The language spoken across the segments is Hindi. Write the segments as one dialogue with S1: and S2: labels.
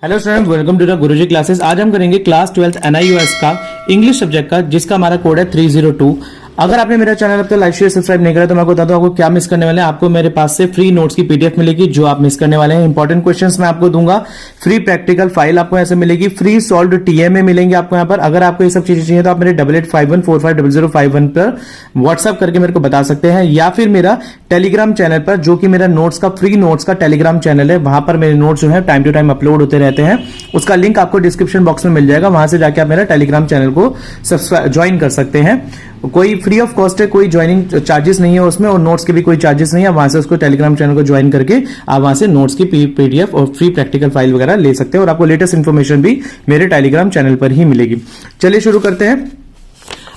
S1: Hello student, welcome to the Guruji classes. आज हम करेंगे क्लास 12th NIUS का इंग्लिश सब्जेक्ट का, जिसका हमारा कोड है 302। अगर आपने मेरा चैनल अब तक लाइक शेयर सब्सक्राइब नहीं करा तो मैं आपको बताता हूँ आपको क्या मिस करने वाले हैं। आपको मेरे पास से फ्री नोट्स की पीडीएफ मिलेगी जो आप मिस करने वाले हैं। इंपॉर्टेंट क्वेश्चंस मैं आपको दूंगा, फ्री प्रैक्टिकल फाइल आपको ऐसे मिलेगी, फ्री सॉल्व टीएमए मिलेंगे आपको यहाँ पर। अगर आपको ये सब चीजें चाहिए तो आप मेरे 8851450051 पर व्हाट्सएप करके मेरे को बता सकते हैं, या फिर मेरा टेलीग्राम चैनल पर, जो कि मेरा नोट्स का फ्री नोट्स का टेलीग्राम चैनल है, वहां पर मेरे नोट्स जो है टाइम टू टाइम अपलोड होते रहते हैं। उसका लिंक आपको डिस्क्रिप्शन बॉक्स में मिल जाएगा, वहां से जाके आप मेरा टेलीग्राम चैनल को सब्सक्राइब ज्वाइन कर सकते हैं। कोई फ्री ऑफ कॉस्ट है, कोई ज्वाइनिंग चार्जेस नहीं है उसमें, और नोट्स के भी कोई चार्जेस नहीं है। वहां से उसको टेलीग्राम चैनल को ज्वाइन करके आप वहां से नोट्स की पीडीएफ और फ्री प्रैक्टिकल फाइल वगैरह ले सकते हैं, और आपको लेटेस्ट इंफॉर्मेशन भी मेरे टेलीग्राम चैनल पर ही मिलेगी। चलिए शुरू करते हैं।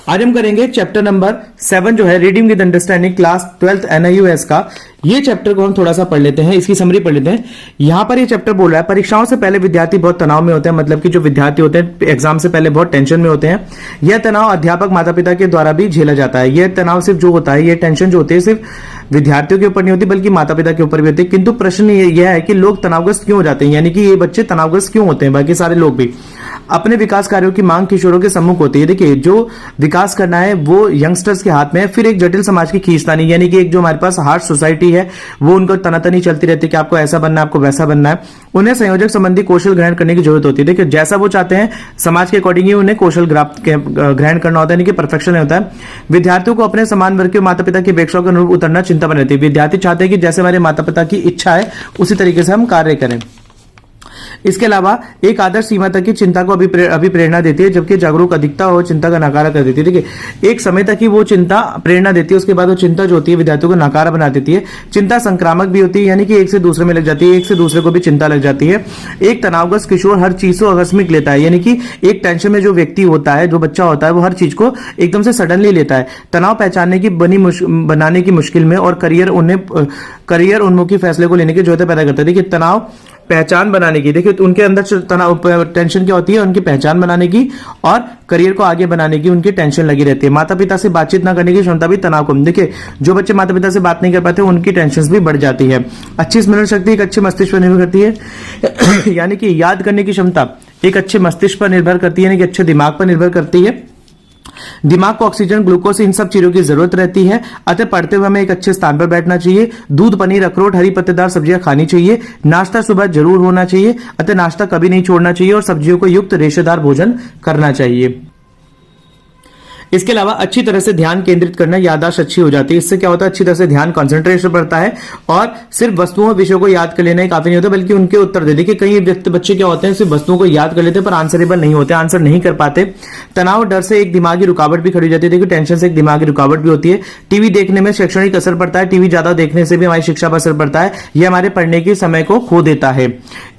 S1: आज हम करेंगे चैप्टर नंबर 7 जो है reading with understanding, class 12th NIUS का। ये चैप्टर को हम थोड़ा सा पढ़ लेते हैं, इसकी समरी पढ़ लेते हैं। यहां पर ये चैप्टर बोल रहा है, परीक्षाओं से पहले विद्यार्थी बहुत तनाव में होते हैं। मतलब कि जो विद्यार्थी होते हैं एग्जाम से पहले बहुत टेंशन में होते हैं। यह तनाव अध्यापक माता पिता के द्वारा भी झेला जाता है। यह तनाव सिर्फ जो होता है, ये टेंशन जो होती है सिर्फ विद्यार्थियों के ऊपर नहीं होती बल्कि माता पिता के ऊपर भी होती है। किंतु प्रश्न यह है कि लोग तनावग्रस्त क्यों हो जाते हैं, यानी कि ये बच्चे तनावग्रस्त क्यों होते हैं, बाकी सारे लोग भी। अपने विकास कार्यों की मांग किशोरों के सम्मुख होती है। देखिए, जो विकास करना है वो यंगस्टर्स के हाथ में है। फिर एक जटिल समाज की खींचतानी, यानी कि एक जो हमारे पास हार्श सोसाइटी है, वो उनको तनातनी चलती रहती है कि आपको ऐसा बनना है, आपको वैसा बनना है। उन्हें संयोजक संबंधी कौशल ग्रहण करने की जरूरत होती है। देखिए, जैसा वो चाहते हैं समाज के अकॉर्डिंग ही उन्हें कौशल ग्रहण करना होता है, यानी कि परफेक्शन नहीं होता है। विद्यार्थियों को अपने समान वर्ग के माता पिता की अपेक्षाओं के अनुरूप उतरना चिंता बन रहती है। विद्यार्थी चाहते हैं कि जैसे हमारे माता पिता की इच्छा है उसी तरीके से हम कार्य करें। इसके अलावा एक आदर्श सीमा तक की चिंता को अभिप्रेरणा देती है, जबकि जागरूक अधिकता हो चिंता का नकारा कर देती है। देखिए, एक समय तक ही वो चिंता प्रेरणा देती है, उसके बाद वो चिंता जो होती है विद्यार्थियों को नकारा बना देती है। चिंता संक्रामक भी होती है, यानी कि एक से दूसरे में लग जाती है, एक से दूसरे को भी चिंता लग जाती है। एक तनावग्रस्त किशोर हर चीज को आकस्मिक लेता है, यानी कि एक टेंशन में जो व्यक्ति होता है, जो बच्चा होता है, वो हर चीज को एकदम से सडनली लेता है। तनाव पहचानने की बनाने की मुश्किल में और करियर उन्मुखी फैसले को लेने की जरूरत पैदा करता है। देखिए, तनाव पहचान बनाने की, देखिए उनके अंदर तनाव टेंशन क्या होती है, उनकी पहचान बनाने की और करियर को आगे बनाने की उनकी टेंशन लगी रहती है। माता पिता से बातचीत ना करने की क्षमता भी तनाव कम। देखिए, जो बच्चे माता पिता से बात नहीं कर पाते उनकी टेंशन भी बढ़ जाती है। अच्छी स्मरण शक्ति एक अच्छे मस्तिष्क पर निर्भर करती है, यानी कि याद करने की क्षमता एक अच्छे मस्तिष्क पर निर्भर करती है, यानी कि अच्छे दिमाग पर निर्भर करती है। दिमाग को ऑक्सीजन, ग्लूकोज, इन सब चीजों की जरूरत रहती है। अतः पढ़ते हुए हमें एक अच्छे स्थान पर बैठना चाहिए। दूध, पनीर, अखरोट, हरी पत्तेदार सब्जियां खानी चाहिए। नाश्ता सुबह जरूर होना चाहिए, अतः नाश्ता कभी नहीं छोड़ना चाहिए, और सब्जियों को युक्त रेशेदार भोजन करना चाहिए। इसके अलावा अच्छी तरह से ध्यान केंद्रित करना, याददाश्त अच्छी हो जाती है। इससे क्या होता है, अच्छी तरह से ध्यान कंसंट्रेशन बढ़ता है, और सिर्फ वस्तुओं और विषयों को याद कर लेना ही काफी नहीं होता बल्कि उनके उत्तर दे। देखिए, कई बच्चे क्या होते हैं, सिर्फ वस्तुओं को याद कर लेते हैं पर आंसरेबल नहीं होते, आंसर नहीं कर पाते। तनाव, डर से एक दिमागी रुकावट भी खड़ी हो जाती है। देखिए, टेंशन से एक दिमागी रुकावट भी होती है। टीवी देखने में शैक्षणिक असर पड़ता है। टीवी ज्यादा देखने से भी हमारी शिक्षा पर असर पड़ता है। यह हमारे पढ़ने के समय को खो देता है।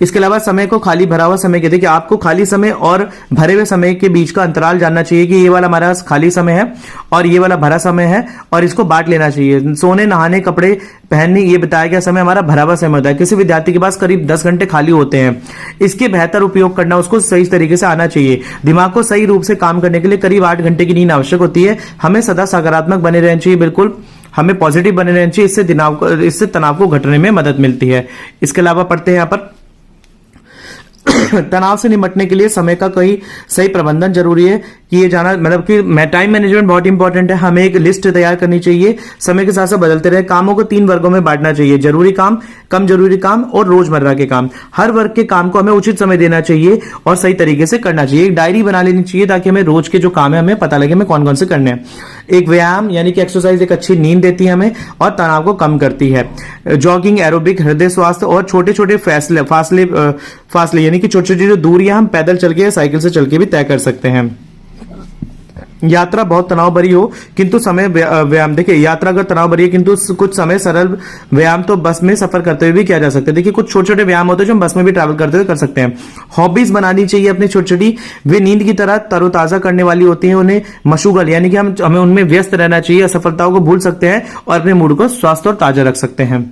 S1: इसके अलावा समय को खाली भरा हुआ समय के, देखिए आपको खाली समय और भरे हुए समय के बीच का अंतराल जानना चाहिए कि ये वाला हमारा खाली समय है और ये वाला भरा समय है, और इसको बांट लेना चाहिए। सोने, नहाने, कपड़े पहनने, ये बताया गया समय हमारा भरा हुआ समय होता है। किसी विद्यार्थी के पास करीब 10 घंटे खाली होते हैं। इसके बेहतर उपयोग करना, उसको सही तरीके से आना चाहिए। दिमाग को सही रूप से काम करने के लिए करीब 8 घंटे की नींद आवश्यक होती है। हमें सदा सकारात्मक बने रहना चाहिए, बिल्कुल हमें पॉजिटिव बने रहना चाहिए। इससे तनाव को घटने में मदद मिलती है। इसके अलावा पढ़ते हैं यहाँ पर तनाव से निपटने के लिए समय का कई सही प्रबंधन जरूरी है कि ये जाना, मतलब कि टाइम मैनेजमेंट बहुत इंपॉर्टेंट है। हमें एक लिस्ट तैयार करनी चाहिए, समय के साथ साथ बदलते रहे। कामों को 3 वर्गों में बांटना चाहिए, जरूरी काम, कम जरूरी काम और रोजमर्रा के काम। हर वर्ग के काम को हमें उचित समय देना चाहिए और सही तरीके से करना चाहिए। एक डायरी बना लेनी चाहिए ताकि हमें रोज के जो काम है हमें पता लगे हमें कौन कौन से करने हैं। एक व्यायाम यानी कि एक्सरसाइज एक अच्छी नींद देती है हमें और तनाव को कम करती है। जॉगिंग, एरोबिक, हृदय स्वास्थ्य और छोटे छोटे फासले यानी कि छोटी छोटी जो दूरियां हम पैदल चल के, साइकिल से चल के भी तय कर सकते हैं। यात्रा बहुत तनाव भरी हो किंतु समय व्यायाम, देखिए यात्रा अगर तनाव भरी है किंतु कुछ समय सरल व्यायाम तो बस में सफर करते हुए भी किया जा सकता है। देखिए, कुछ छोटे छोटे व्यायाम होते हैं जो हम बस में भी ट्रैवल करते हुए कर सकते हैं। हॉबीज बनानी चाहिए अपनी छोटी छोटी, वे नींद की तरह तरोताजा करने वाली होती हैं। उन्हें मशगूल यानी कि हमें उनमें व्यस्त रहना चाहिए। असफलताओं को भूल सकते हैं और अपने मूड को स्वस्थ और ताजा रख सकते हैं।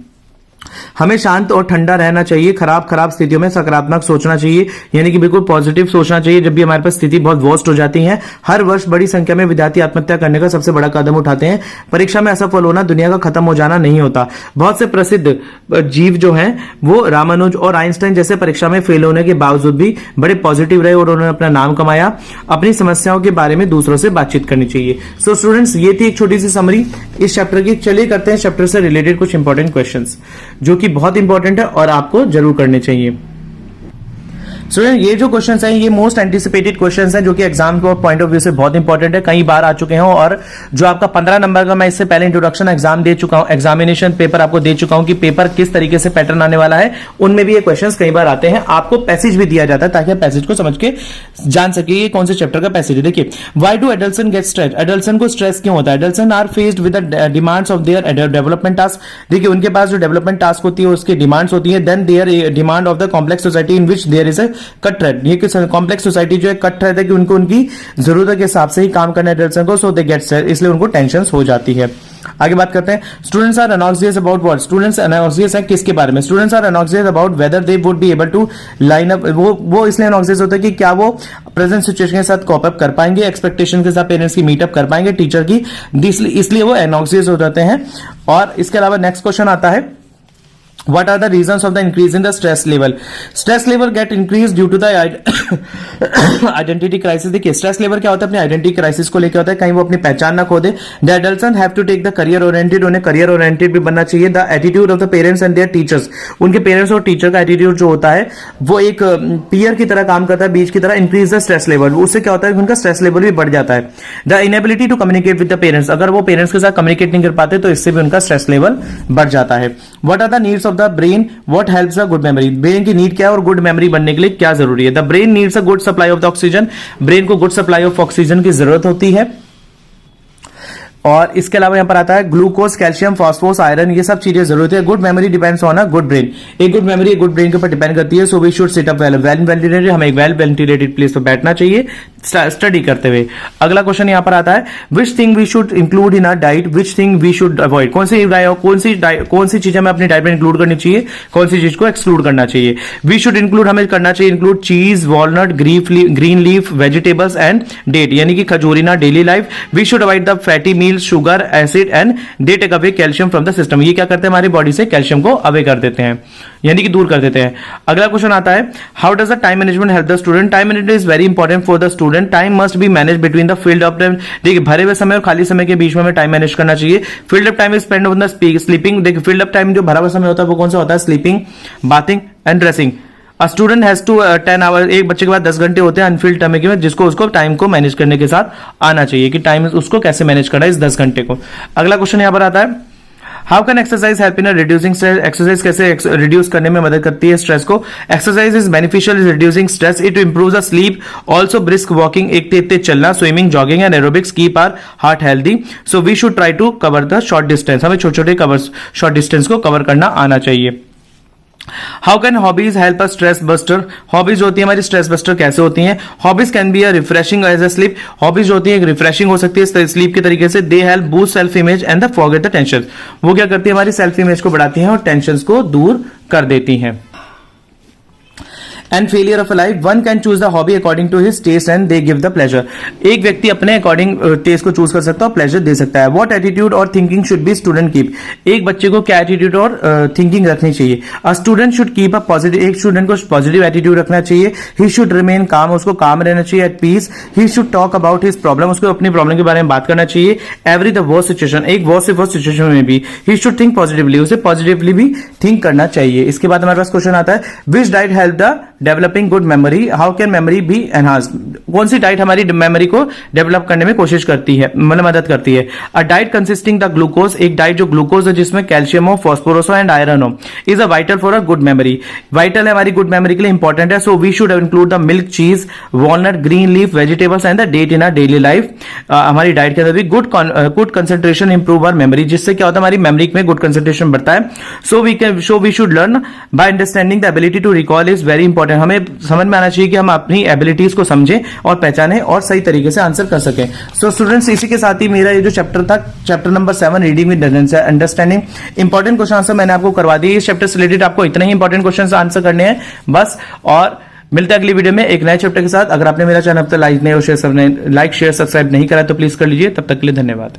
S1: हमें शांत और ठंडा रहना चाहिए, खराब स्थितियों में सकारात्मक सोचना चाहिए, यानी कि बिल्कुल पॉजिटिव सोचना चाहिए जब भी हमारे पास स्थिति बहुत वर्स्ट हो जाती है। हर वर्ष बड़ी संख्या में विद्यार्थी आत्महत्या करने का सबसे बड़ा कदम उठाते हैं। परीक्षा में असफल होना दुनिया का खत्म हो जाना नहीं होता। बहुत से प्रसिद्ध जीव जो हैं वो रामानुज और आइंस्टाइन जैसे परीक्षा में फेल होने के बावजूद भी बड़े पॉजिटिव रहे और उन्होंने अपना नाम कमाया। अपनी समस्याओं के बारे में दूसरों से बातचीत करनी चाहिए। सो स्टूडेंट्स, ये थी एक छोटी सी समरी इस चैप्टर की। चलिए करते हैं चैप्टर से रिलेटेड कुछ इंपॉर्टेंट क्वेश्चंस जो कि बहुत इंपॉर्टेंट है और आपको जरूर करने चाहिए। स्टूडेंट, ये जो क्वेश्चंस हैं ये मोस्ट एंटिसिपेटेड क्वेश्चंस हैं जो कि एग्जाम के पॉइंट ऑफ व्यू से बहुत इंपॉर्टेंट है, कई बार आ चुके हैं। और जो आपका 15 नंबर का मैं इससे पहले इंट्रोडक्शन एग्जाम दे चुका हूं, एग्जामिनेशन पेपर आपको दे चुका हूं कि पेपर किस तरीके से पैटर्न आने वाला है, उनमें भी ये क्वेश्चंस कई बार आते हैं। आपको पैसेज भी दिया जाता है ताकि आप पैसेज को समझ के जान सके ये कौन से चैप्टर का पैसेज है। देखिए, why do adolescents get stress? Adolescents को स्ट्रेस क्यों होता है? Adolescents are faced with the demands of their development task. देखिए, उनके पास जो डेवलपमेंट टास्क होती है उसकी डिमांड्स होती है। Then their demand of the complex society in which there is a cut throat. ये कॉम्प्लेक्स सोसाइटी जो है कट थ्रेड है कि उनको उनकी जरूरत के हिसाब से ही काम करना है एडल्सन को, सो दे गेट स्ट्रेस, इसलिए उनको टेंशन हो जाती है। आगे बात करते हैं, students are anxious about what? Students anxious है किसके बारे में? Students are anxious about whether they would be able to line up. वो इसलिए एनॉक्सियस होता है कि क्या वो प्रेजेंट सिचुएशन के साथ कॉप अप कर पाएंगे, एक्सपेक्टेशन के साथ पेरेंट्स की मीटअप कर पाएंगे टीचर की, इसलिए वो एनॉक्सियस हो जाते हैं। और इसके अलावा नेक्स्ट क्वेश्चन आता है, what are the reasons of the increase in the stress level? Stress level get increased due to the identity crisis। देखिए, स्ट्रेस लेवल क्या होता है? अपनी आइडेंटिटी क्राइसिस को लेकर होता है, कहीं वो अपनी पहचान ना खो दे। The adolescents have to take the career oriented, उन्हें करियर ओरिएंटेड भी बनना चाहिए। The attitude of the parents and their teachers, उनके पेरेंट्स और टीचर का एटीट्यूड जो होता है वो एक पीयर की तरह काम करता है, बीच की तरह। इंक्रीज द स्ट्रेस लेवल, उससे क्या होता है? उनका स्ट्रेस लेवल भी बढ़ जाता है। The inability to communicate with the parents, अगर वो पेरेंट्स के साथ कम्युनिकेट नहीं कर पाते तो इससे भी उनका स्ट्रेस लेवल बढ़ जाता है। What are the needs of the brain? What helps the good memory? Brain की नीड क्या है और गुड मेमोरी बनने के लिए क्या जरूरी है? The brain needs a good supply of the oxygen, brain को गुड सप्लाई ऑफ ऑक्सीजन की जरूरत होती है। और इसके अलावा यहां पर आता है ग्लूकोज, कैल्शियम, फास्फोरस, आयरन, ये सब चीजें जरूरत है। Good memory depends on a good brain, एक गुड मेमोरी एक गुड ब्रेन के ऊपर डिपेंड करती है। So we should sit up well ventilated, हमें एक वेल वेंटिलेटेड प्लेस पर बैठना चाहिए स्टडी करते हुए। अगला क्वेश्चन यहां पर आता है, which thing we should include in our diet, which thing we should avoid? कौन सी चीजें हमें अपनी डाइट में इंक्लूड करनी चाहिए, कौन सी चीज को एक्सक्लूड करना चाहिए? वी शुड इंक्लूड, हमें करना चाहिए include cheese, walnut, green leaf vegetables and date, यानी कि खजूरी ना daily life. We should avoid the fatty meal, sugar, acid and they take away calcium from the system. ये क्या करते हैं? हमारी बॉडी से कैल्शियम को अवे कर देते हैं, यानी कि दूर कर देते हैं। अगला क्वेश्चन आता है, how does the time management help the student? Time management is very important for the student. Time must be manage between the field of time. देखिए, भरे हुए समय और खाली समय के बीच में हमें टाइम मैनेज करना चाहिए। Field of time is spend on the sleeping. देखिए, फील्ड ऑफ टाइम जो भरा हुआ समय होता है वो कौन सा होता है? Sleeping, bathing and dressing. A student has to 10 hour, एक बच्चे के बाद 10 घंटे होते हैं अनफील्ड टाइम के, जिसको उसको टाइम को मैनेज करने के साथ आना चाहिए कि टाइम उसको कैसे मैनेज करना है इस 10 घंटे को। अगला क्वेश्चन यहां पर आता है, how can exercise help in reducing stress? Exercise कैसे रिड्यूस करने में मदद करती है स्ट्रेस को? Exercise is beneficial in reducing stress, it improves the sleep, also brisk walking, एक तेज चलना, swimming, jogging and aerobics keep our heart healthy. So we should try to cover the short distance, हमें छोटे छोटे शॉर्ट डिस्टेंस को कवर करना आना चाहिए। How can hobbies help a stress buster? Hobbies होती है हमारी स्ट्रेस बस्टर कैसे होती हैं? Hobbies can be a refreshing as a sleep, hobbies होती है एक रिफ्रेशिंग हो सकती है स्लीप के तरीके से। They help boost self image and the forget the tension, वो क्या करती है? हमारी सेल्फ इमेज को बढ़ाती हैं और टेंशन को दूर कर देती हैं। And failure of life, one can choose the hobby according to his taste and they give the pleasure. एक व्यक्ति अपने अकॉर्डिंग टेस्ट को चूज कर सकता है और प्लेजर दे सकता है। व्हाट एटीट्यूड और thinking should be student keep? एक बच्चे को क्या एटीट्यूड और थिंकिंग रखनी चाहिए? A student should keep a positive, एक स्टूडेंट को पॉजिटिव एटीट्यूड रखना चाहिए। ही शुड रिमेन काम, उसको काम रहना चाहिए, at peace. He should talk about his problem, उसको अपनी प्रॉब्लम के बारे में बात करना चाहिए। एवरी द वर्स्ट सिचुएशन, एक वर्स्ट से वर्स्ट सिचुएशन में भी ही शुड थिंक पॉजिटिवली, उसे पॉजिटिवली भी थिंक करना चाहिए। इसके बाद हमारे पास क्वेश्चन आता है, which diet help the developing good memory? How can memory be enhanced? कौन सी डाइट हमारी मेमोरी को डेवलप करने में कोशिश करती है, मतलब मदद करती है? A diet consisting the glucose, एक डाइट जो ग्लूकोज है जिसमें कैल्शियम हो, फॉस्फोरस हो एंड आयरन हो, is a vital for a good memory. Vital है हमारी गुड मेमोरी के लिए, इंपॉर्टेंट है। So we should include the milk, cheese, walnut, green leaf vegetables and the date in our daily life. हमारी डाइट के अंदर भी good concentration improve our memory, जिससे क्या होता है हमारी मेमोरी में गुड कंसंट्रेशन बढ़ता है। So we should learn by understanding the ability to recall is very important. Important, हमें समझ में आना चाहिए कि हम अपनी एबिलिटीज को समझें और पहचानें और सही तरीके से आंसर कर सकें। सो स्टूडेंट्स, इसी के साथ ही मेरा ये जो चैप्टर था, chapter number 7 reading with understanding, important question answer मैंने आपको करवा दिया। इस चैप्टर से रिलेटेड आपको इतने ही इंपॉर्टेंट क्वेश्चन आंसर करने हैं बस, और मिलते हैं अगली वीडियो में एक नए चैप्टर के साथ। अगर आपने मेरा चैनल अब तक लाइक शेयर सब्सक्राइब नहीं करा तो प्लीज कर लीजिए। तब तक के लिए धन्यवाद।